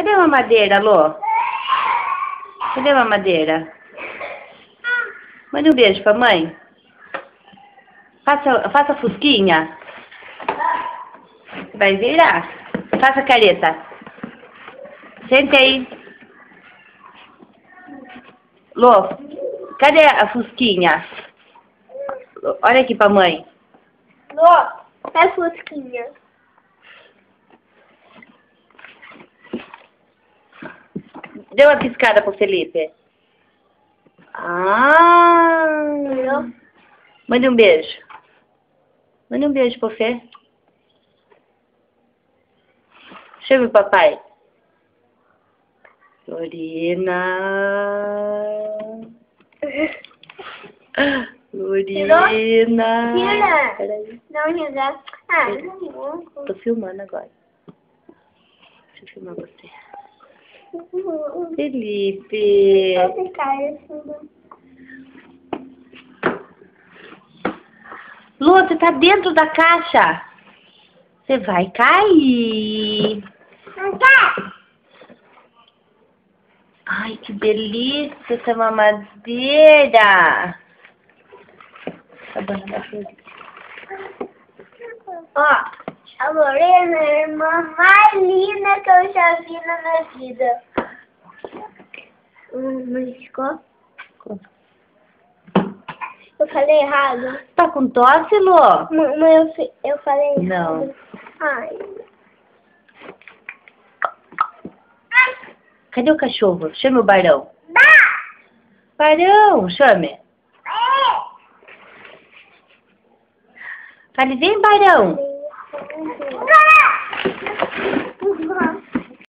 Cadê a mamadeira, Lô? Cadê a mamadeira? Mande um beijo pra mãe. Faça fusquinha. Vai virar. Faça careta. Sente aí. Lô, cadê a fusquinha? Olha aqui pra mãe. Lô, é fusquinha. Dê uma piscada pro Felipe. Ah! Mande um beijo. Mande um beijo pro Fê. Chame o papai. Lorena. Lorena. Tira. Peraí. Não, José. Não. Tô filmando agora. Deixa eu filmar você. Felipe. Lu, você tá dentro da caixa. Você vai cair. Não tá. Ai, que delícia essa mamadeira. Tá bom, tá bom. Ó, a Lorena é a irmã mais linda que eu já vi na minha vida. Mas ficou? Eu falei errado. Tá com tosse, Lu? Mas eu falei errado. Não. Ai. Cadê o cachorro? Chame o Barão. Barão, chame. Fale, vem, Barão. Não.